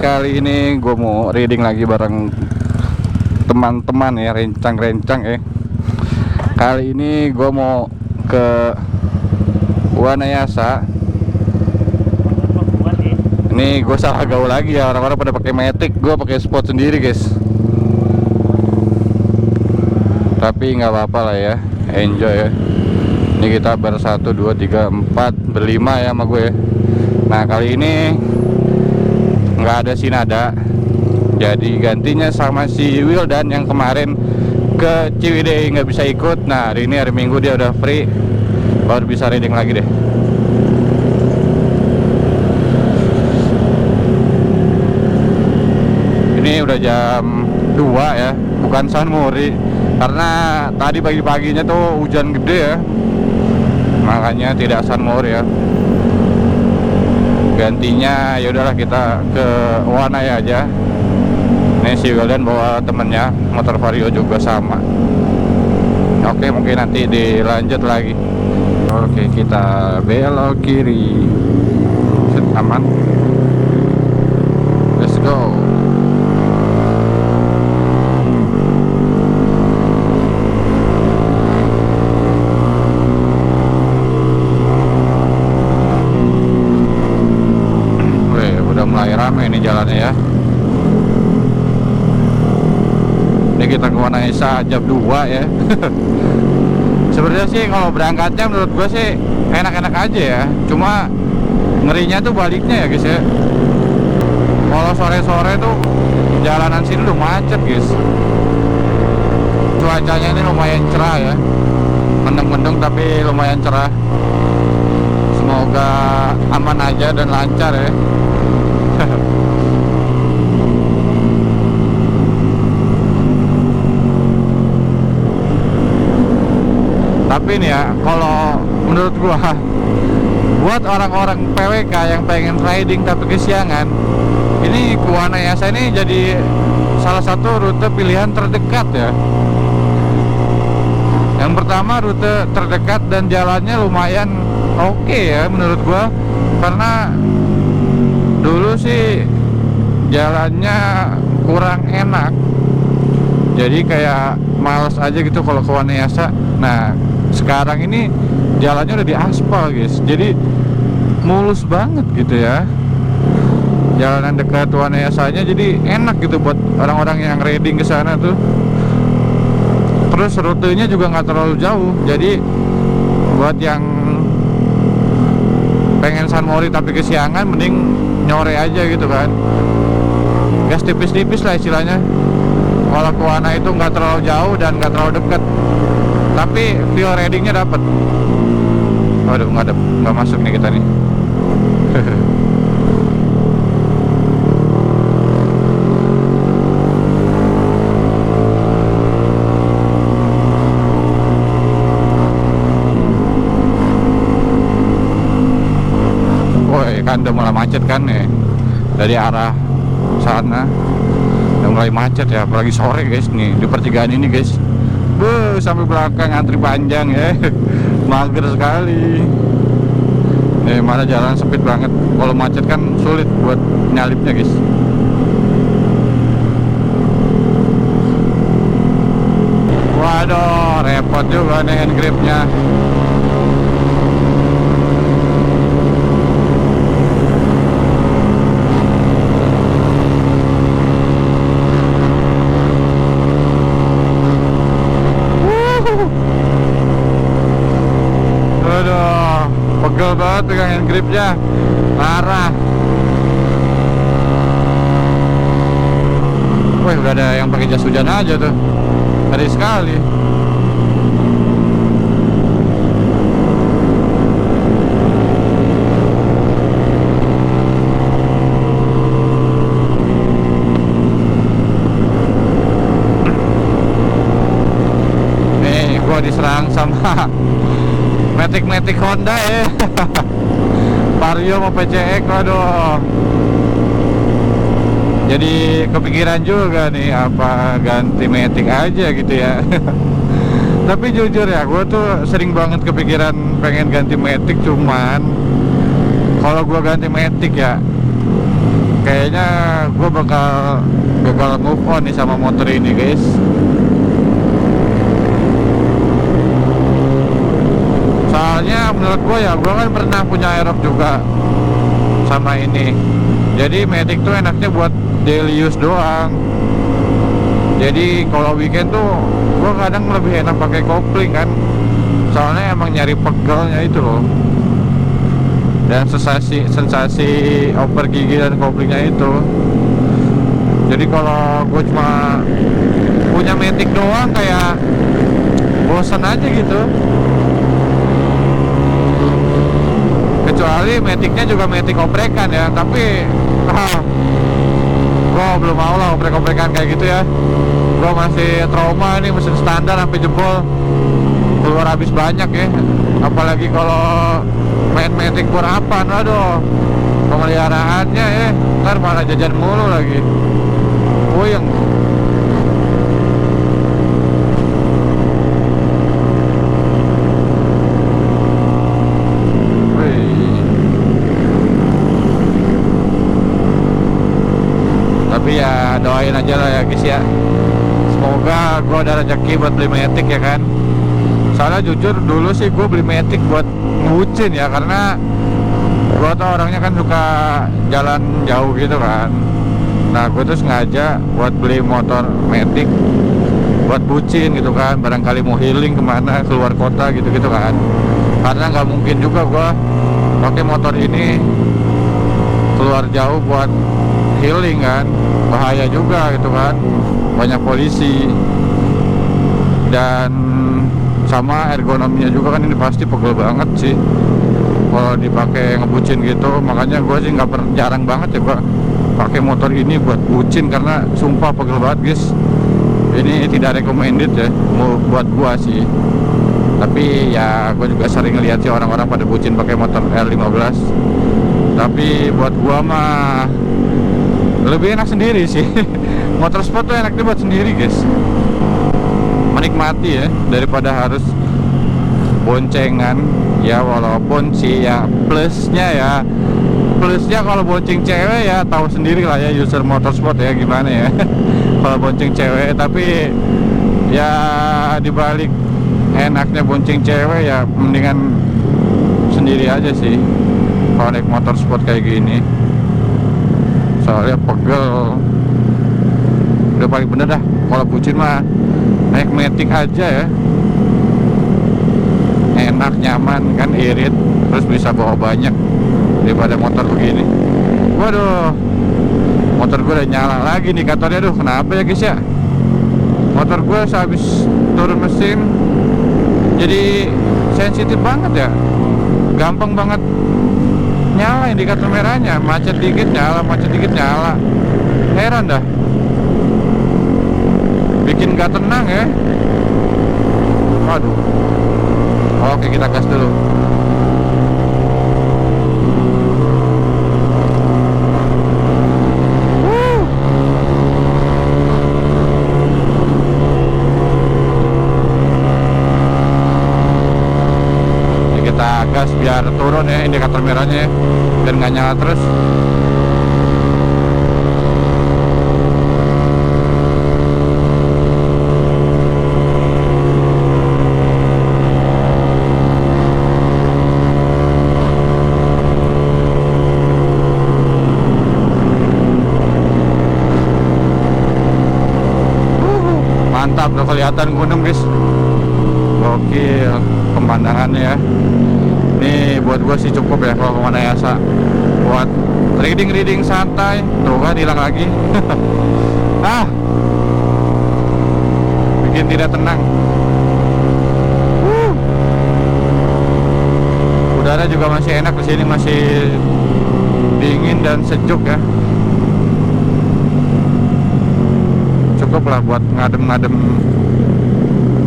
Kali ini gue mau reading lagi bareng teman-teman ya, rencang-rencang ya. Kali ini gue mau ke Wanayasa. Ini gue salah gaul lagi ya, orang-orang pada pakai Matic, gue pakai Spot sendiri guys. Tapi nggak apa-apa lah ya, enjoy ya. Ini kita ber 1, 2, 3, 4, berlima ya sama gue ya. Nah kali ini nggak ada si Nada, jadi gantinya sama si Wildan yang kemarin ke Ciwidey nggak bisa ikut. Nah hari ini hari Minggu dia udah free, baru bisa reading lagi deh. Ini udah jam 2 ya, bukan Sunmori, karena tadi pagi-paginya tuh hujan gede ya, makanya tidak Sunmori ya. Gantinya ya udahlah kita ke Wanaya aja. Ini si Wildan bawa temennya, motor Vario juga sama. Oke, mungkin nanti dilanjut lagi. Oke, kita belok kiri. Set, aman. Let's go. Mulai rame ini jalannya ya. Ini kita ke Wanayasa jam 2 ya. Sebenarnya sih kalau berangkatnya menurut gue sih enak-enak aja ya. Cuma ngerinya tuh baliknya ya guys ya. Kalau sore-sore tuh jalanan sini udah macet guys. Cuacanya ini lumayan cerah ya, mendung-mendung tapi lumayan cerah. Semoga aman aja dan lancar ya. Tapi nih ya, kalau menurut gua buat orang-orang PWK yang pengen riding tapi kesiangan, ini ke Wanayasa ini jadi salah satu rute pilihan terdekat ya. Yang pertama rute terdekat dan jalannya lumayan oke ya menurut gua, karena dulu sih jalannya kurang enak, jadi kayak males aja gitu kalau ke Wanayasa. Nah sekarang ini jalannya udah diaspal guys, jadi mulus banget gitu ya. Jalanan dekat Wanayasanya jadi enak gitu buat orang-orang yang riding ke sana tuh. Terus rutenya juga nggak terlalu jauh, jadi buat yang pengen Sunmori tapi kesiangan mending nyore aja gitu kan, gas tipis-tipis lah istilahnya. Kalau ke Wana itu nggak terlalu jauh dan nggak terlalu deket, tapi feel ridingnya dapet. Waduh, nggak masuk nih kita nih. Kan udah mulai macet kan nih dari arah sana, udah mulai macet ya, apalagi sore guys nih di pertigaan ini guys. Sampai belakang antri panjang ya. Mager sekali. Mana jalan sempit banget, kalau macet kan sulit buat nyalipnya guys. Waduh, repot juga nih hand gripnya. Pegel banget pegang hand gripnya, parah. Wih, udah ada yang pakai jas hujan aja tuh, ngeri sekali. Nih, gua diserang sama Matic Honda ya. Vario mau PCX, waduh. Jadi kepikiran juga nih, apa ganti Matic aja gitu ya. Tapi jujur ya, gue tuh sering banget kepikiran pengen ganti Matic, cuman kalau gue ganti Matic ya kayaknya gue bakal gagal move on nih sama motor ini guys. Soalnya menurut gue ya, gue kan pernah punya Aerox juga sama ini. Jadi Matic tuh enaknya buat daily use doang. Jadi kalau weekend tuh gue kadang lebih enak pakai kopling kan. Soalnya emang nyari pegelnya itu loh. Dan sensasi oper gigi dan koplingnya itu. Jadi kalau gue cuma punya Matic doang kayak bosan aja gitu. Kecuali Maticnya juga Matic oprekan ya, tapi gue belum mau lah oprek-oprekan kayak gitu ya. Gue masih trauma nih, mesin standar sampai jebol, keluar habis banyak ya. Apalagi kalau main Matic berapaan, aduh, pemeliharaannya ya, ntar malah jajan mulu lagi. Puyeng. Tapi ya doain aja lah ya guys ya, semoga gue ada rezeki buat beli Matic ya kan. Soalnya jujur dulu sih gue beli Matic buat ngebucin ya, karena gue tuh orangnya kan suka jalan jauh gitu kan. Nah gue tuh sengaja buat beli motor Matic buat bucin gitu kan, barangkali mau healing kemana, keluar kota gitu-gitu kan. Karena nggak mungkin juga gue pakai motor ini keluar jauh buat healing kan, bahaya juga gitu kan, banyak polisi. Dan sama ergonominya juga kan, ini pasti pegel banget sih kalau dipakai ngebucin gitu. Makanya gue sih jarang banget ya gue pakai motor ini buat bucin, karena sumpah pegel banget guys. Ini tidak recommended ya buat gue sih. Tapi ya gue juga sering lihat sih orang-orang pada bucin pakai motor R15. Tapi buat gue mah lebih enak sendiri sih. Motor sport tuh enaknya buat sendiri guys, menikmati ya, daripada harus boncengan ya. Walaupun sih ya plusnya kalau bonceng cewek ya tahu sendiri lah ya, user motorsport ya gimana ya. Kalau bonceng cewek, tapi ya dibalik enaknya bonceng cewek ya mendingan sendiri aja sih kalau naik motor sport kayak gini. Soalnya pegel, udah paling bener dah. Kalau bucin mah naik Matic aja ya, enak, nyaman kan, irit, terus bisa bawa banyak daripada motor begini. Waduh, motor gue udah nyala lagi indikatornya. Aduh, kenapa ya guys ya, motor gue sehabis turun mesin jadi sensitif banget ya, gampang banget nyala indikator merahnya. Macet dikit nyala, macet dikit nyala, heran dah, bikin gak tenang ya. Waduh. Oke, kita gas dulu. Kita gas biar turun ya indikator merahnya ya, biar nggak nyala terus. Mantap, udah kelihatan gunung guys, gokil pemandangannya ya. Ini buat gue sih cukup ya kalau kemana Yasa, buat reading santai. Tuh kan hilang lagi. Bikin tidak tenang. Udara juga masih enak di sini, masih dingin dan sejuk ya. Cukup lah buat ngadem-ngadem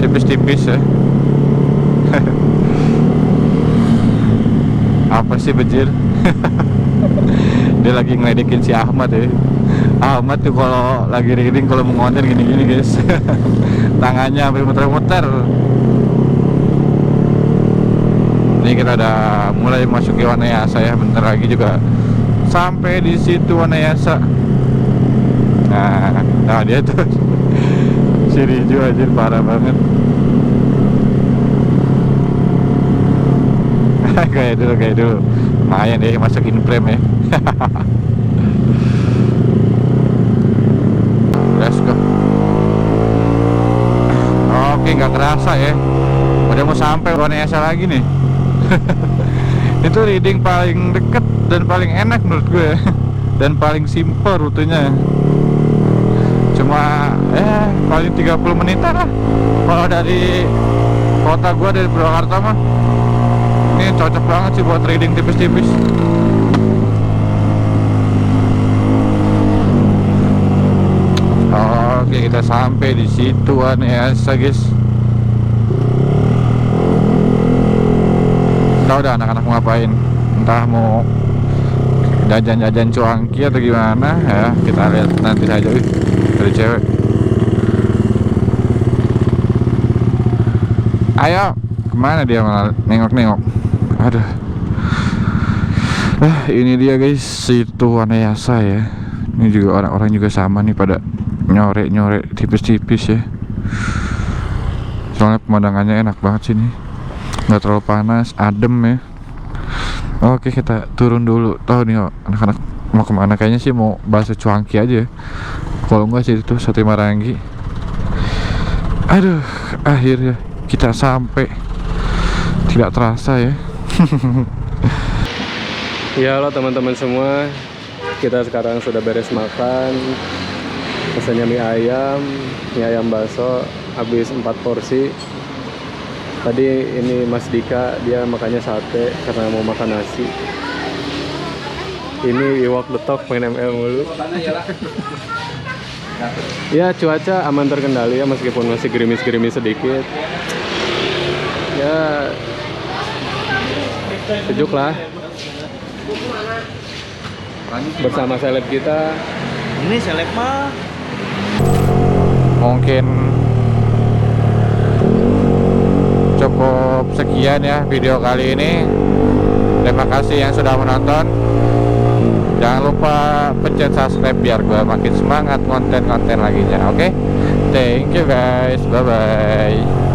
tipis-tipis ya. Apa sih bejir? Dia lagi ngeledekin si Ahmad ya. Ahmad tuh kalau lagi reading, kalau mau ngonten gini-gini guys. Tangannya sampai muter-muter. Ini kita udah mulai masuki Wanayasa ya. Bentar lagi juga sampai di situ Wanayasa. Nah dia tuh si Riju anjir parah banget. kayak dulu lumayan deh masukin frame ya. Let's go. Oke, nggak kerasa ya udah mau sampai Wanayasa lagi nih. Itu reading paling deket dan paling enak menurut gue dan paling simple rutenya. Cuma paling 30 menitan lah kalau dari kota gue, dari Purwakarta mah. Ini cocok banget sih buat reading tipis-tipis. Oke, kita sampai di situ Wanayasa guys. Udah anak-anak mau ngapain, entah mau jajan-jajan cuangki atau gimana ya, kita lihat nanti saja. Dari cewek, ayo kemana dia malah nengok-nengok. Aduh, ini dia guys, situ Wanayasa ya. Ini juga orang-orang juga sama nih, pada nyorek-nyorek tipis-tipis ya. Soalnya pemandangannya enak banget sini, nggak terlalu panas, adem ya. Oke, kita turun dulu. Tahu nih anak-anak mau kemana? Kayaknya sih mau bakso cuangki aja. Kalau enggak sih itu sate Marangi. Aduh, akhirnya kita sampai. Tidak terasa ya. Ya halo teman-teman semua, kita sekarang sudah beres makan. Pesannya mie ayam bakso, habis 4 porsi. Tadi ini Mas Dika, dia makannya sate karena mau makan nasi. Ini Iwak Betok main ML mulu. Ya cuaca aman terkendali ya, meskipun masih gerimis-gerimis sedikit. Ya sejuk lah. Bersama seleb kita. Ini seleb mah Mungkin cukup sekian ya video kali ini. Terima kasih yang sudah menonton. Jangan lupa pencet subscribe biar gue makin semangat konten-konten laginya. Oke? Thank you guys. Bye bye.